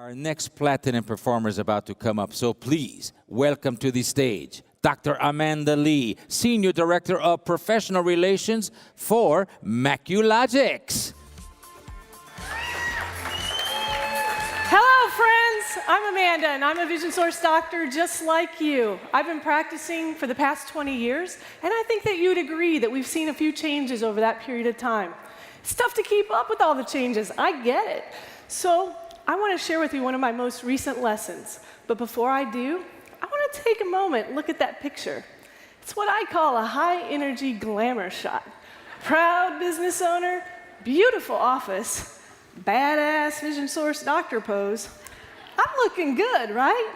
Our next platinum performer is about to come up, so please welcome to the stage Dr. Amanda Lee, Senior Director of Professional Relations for Maculogics. Hello, friends. I'm Amanda, and I'm a Vision Source doctor just like you. I've been practicing for the past 20 years, and I think that you'd agree that we've seen a few changes over that period of time. It's tough to keep up with all the changes. I get it. So I want to share with you one of my most recent lessons. But before I do, I want to take a moment and look at that picture. It's what I call a high-energy glamour shot. Proud business owner, beautiful office, badass Vision Source doctor pose. I'm looking good, right?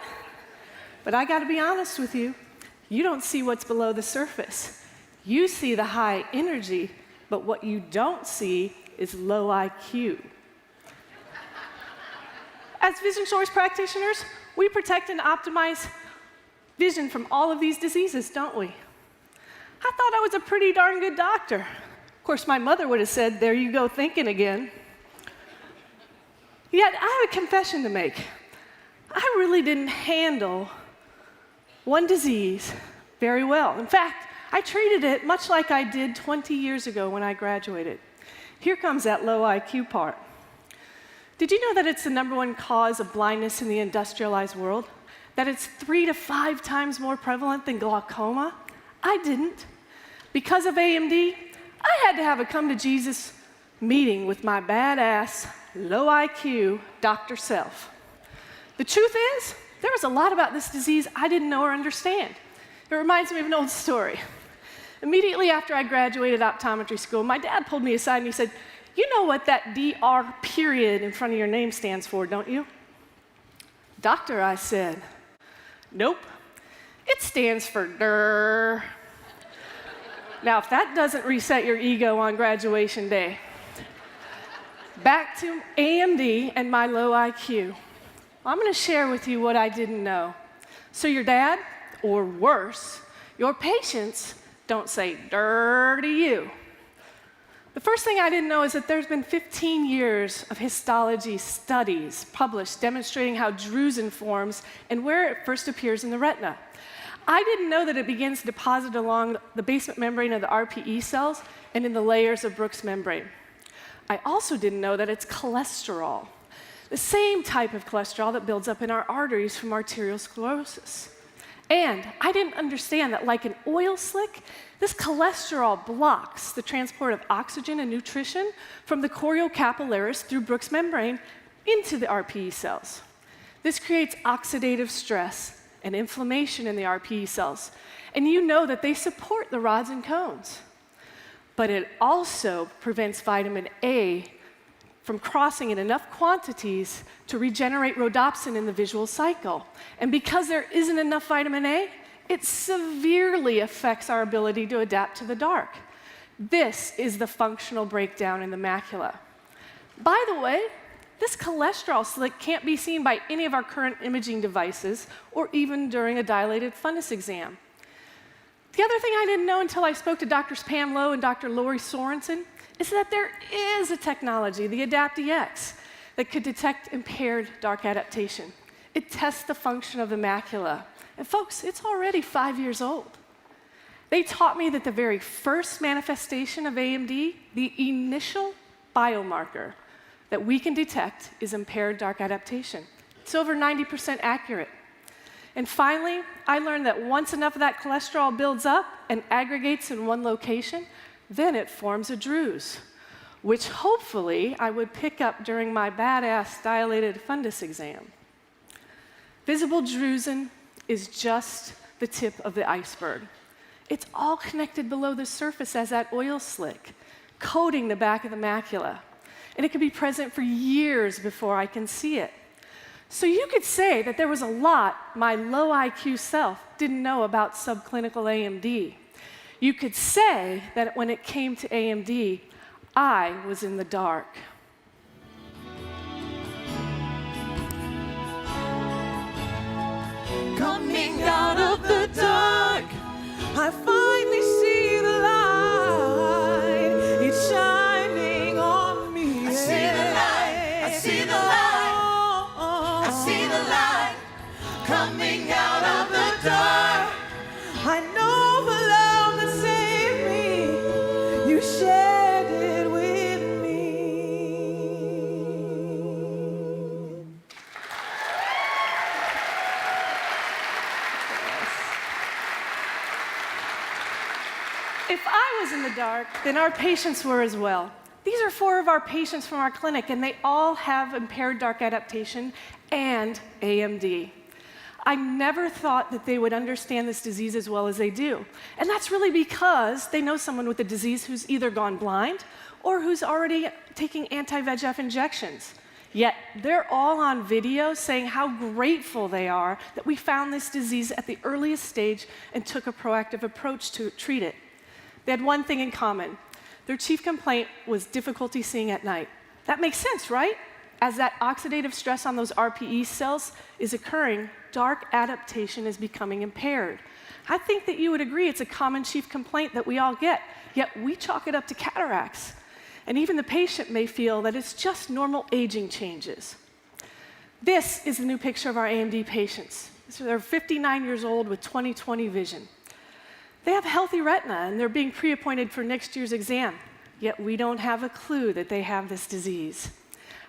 But I got to be honest with you. You don't see what's below the surface. You see the high energy, but what you don't see is low IQ. As Vision Source practitioners, we protect and optimize vision from all of these diseases, don't we? I thought I was a pretty darn good doctor. Of course, my mother would have said, "There you go thinking again." Yet, I have a confession to make. I really didn't handle one disease very well. In fact, I treated it much like I did 20 years ago when I graduated. Here comes that low IQ part. Did you know that it's the #1 cause of blindness in the industrialized world? That it's 3 to 5 times more prevalent than glaucoma? I didn't. Because of AMD, I had to have a come-to-Jesus meeting with my badass, low IQ Dr. Self. The truth is, there was a lot about this disease I didn't know or understand. It reminds me of an old story. Immediately after I graduated optometry school, my dad pulled me aside and he said, "You know what that DR period in front of your name stands for, don't you?" "Doctor," I said. "Nope. It stands for DER." Now, if that doesn't reset your ego on graduation day. Back to AMD and my low IQ. I'm going to share with you what I didn't know. So your dad, or worse, your patients don't say DER to you. The first thing I didn't know is that there's been 15 years of histology studies published demonstrating how drusen forms and where it first appears in the retina. I didn't know that it begins to deposit along the basement membrane of the RPE cells and in the layers of Bruch's membrane. I also didn't know that it's cholesterol, the same type of cholesterol that builds up in our arteries from arterial sclerosis. And I didn't understand that, like an oil slick, this cholesterol blocks the transport of oxygen and nutrition from the choriocapillaris through Bruch's membrane into the RPE cells. This creates oxidative stress and inflammation in the RPE cells. And you know that they support the rods and cones. But it also prevents vitamin A from crossing in enough quantities to regenerate rhodopsin in the visual cycle. And because there isn't enough vitamin A, it severely affects our ability to adapt to the dark. This is the functional breakdown in the macula. By the way, this cholesterol slick can't be seen by any of our current imaging devices or even during a dilated fundus exam. The other thing I didn't know until I spoke to Drs. Pam Lowe and Dr. Lori Sorensen is that there is a technology, the AdaptEX, that could detect impaired dark adaptation. It tests the function of the macula. And folks, it's already 5 years old. They taught me that the very first manifestation of AMD, the initial biomarker that we can detect, is impaired dark adaptation. It's over 90% accurate. And finally, I learned that once enough of that cholesterol builds up and aggregates in one location, then it forms a druse, which hopefully I would pick up during my badass dilated fundus exam. Visible drusen is just the tip of the iceberg. It's all connected below the surface as that oil slick, coating the back of the macula. And it can be present for years before I can see it. So you could say that there was a lot my low IQ self didn't know about subclinical AMD. You could say that when it came to AMD, I was in the dark. Coming out of the dark, I finally see the light. It's shining on me. I see the light. I see the light. see the light coming out of the dark. I know the love that saved me, you shared it with me. If I was in the dark, then our patients were as well. These are 4 of our patients from our clinic, and they all have impaired dark adaptation and AMD. I never thought that they would understand this disease as well as they do. And that's really because they know someone with the disease who's either gone blind or who's already taking anti-VEGF injections. Yet they're all on video saying how grateful they are that we found this disease at the earliest stage and took a proactive approach to treat it. They had one thing in common. Their chief complaint was difficulty seeing at night. That makes sense, right? As that oxidative stress on those RPE cells is occurring, dark adaptation is becoming impaired. I think that you would agree it's a common chief complaint that we all get, yet we chalk it up to cataracts. And even the patient may feel that it's just normal aging changes. This is the new picture of our AMD patients. They're 59 years old with 20/20 vision. They have healthy retina, and they're being pre-appointed for next year's exam, yet we don't have a clue that they have this disease.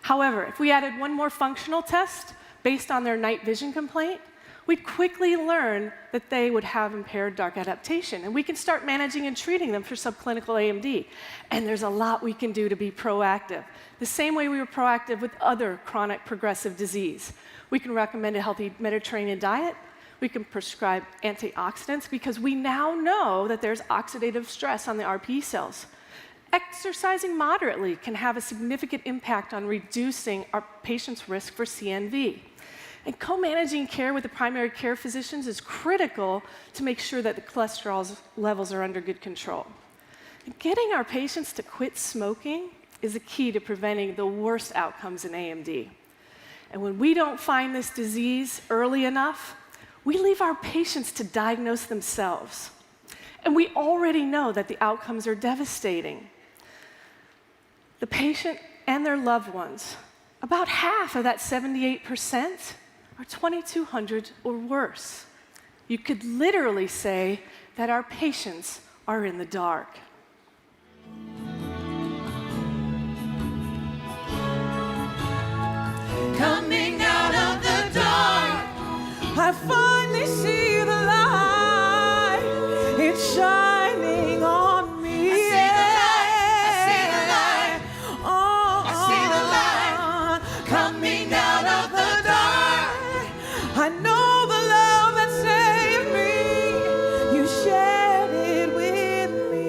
However, if we added one more functional test based on their night vision complaint, we'd quickly learn that they would have impaired dark adaptation, and we can start managing and treating them for subclinical AMD. And there's a lot we can do to be proactive, the same way we were proactive with other chronic progressive disease. We can recommend a healthy Mediterranean diet. We can prescribe antioxidants because we now know that there's oxidative stress on the RPE cells. Exercising moderately can have a significant impact on reducing our patients' risk for CNV. And co-managing care with the primary care physicians is critical to make sure that the cholesterol levels are under good control. And getting our patients to quit smoking is a key to preventing the worst outcomes in AMD. And when we don't find this disease early enough, we leave our patients to diagnose themselves. And we already know that the outcomes are devastating. The patient and their loved ones, about half of that 78% are 2200 or worse. You could literally say that our patients are in the dark. Coming out of the dark, I finally see the light. It's shining on me. I see the light. I see the light. Oh, I see the light coming out of the dark. I know the love that saved me. You shared it with me.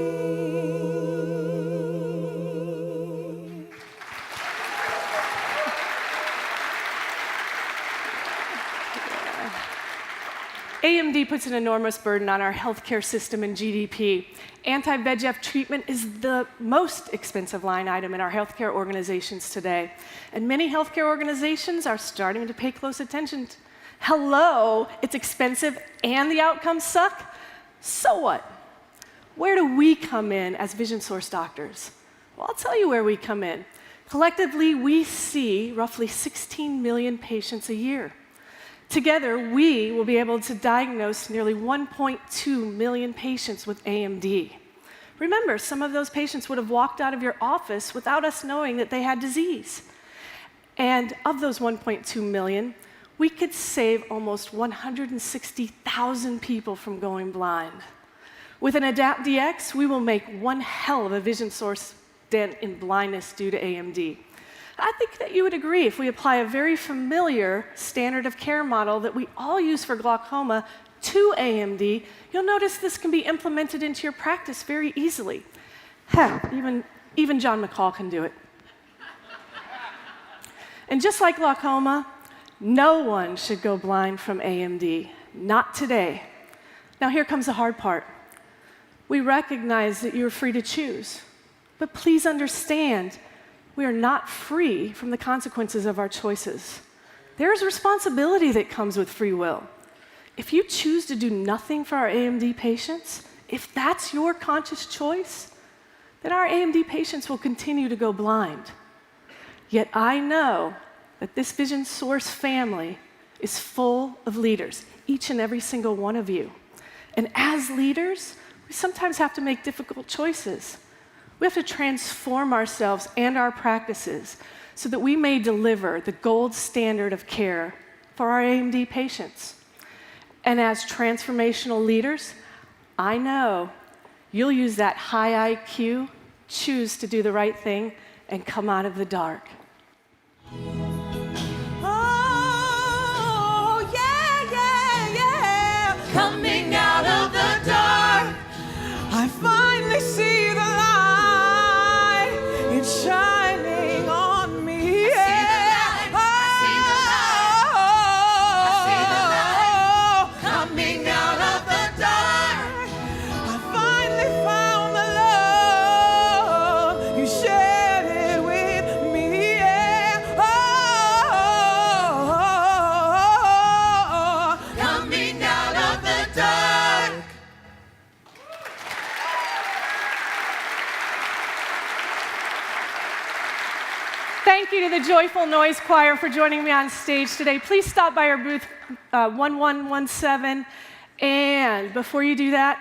AMD puts an enormous burden on our healthcare system and GDP. Anti-VEGF treatment is the most expensive line item in our healthcare organizations today. And many healthcare organizations are starting to pay close attention. Hello, it's expensive and the outcomes suck? So what? Where do we come in as Vision Source doctors? Well, I'll tell you where we come in. Collectively, we see roughly 16 million patients a year. Together, we will be able to diagnose nearly 1.2 million patients with AMD. Remember, some of those patients would have walked out of your office without us knowing that they had disease. And of those 1.2 million, we could save almost 160,000 people from going blind. With an Adapt DX, we will make one hell of a Vision Source dent in blindness due to AMD. I think that you would agree if we apply a very familiar standard of care model that we all use for glaucoma to AMD, you'll notice this can be implemented into your practice very easily. Heck, even John McCall can do it. And just like glaucoma, no one should go blind from AMD. Not today. Now here comes the hard part. We recognize that you're free to choose, but please understand, we are not free from the consequences of our choices. There is responsibility that comes with free will. If you choose to do nothing for our AMD patients, if that's your conscious choice, then our AMD patients will continue to go blind. Yet I know that this Vision Source family is full of leaders, each and every single one of you. And as leaders, we sometimes have to make difficult choices. We have to transform ourselves and our practices so that we may deliver the gold standard of care for our AMD patients. And as transformational leaders, I know you'll use that high IQ, choose to do the right thing, and come out of the dark. Oh, yeah, yeah, yeah. Coming out of the dark, I finally see the light. It's shining on me. I see the light. I see the light. Coming out of the dark. I finally found the love. You shared it with me. Yeah. Coming out of the dark. Thank you to the Joyful Noise Choir for joining me on stage today. Please stop by our booth 1117. And before you do that,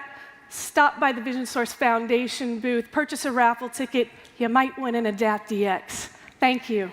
stop by the Vision Source Foundation booth, purchase a raffle ticket. You might win an Adapt DX. Thank you.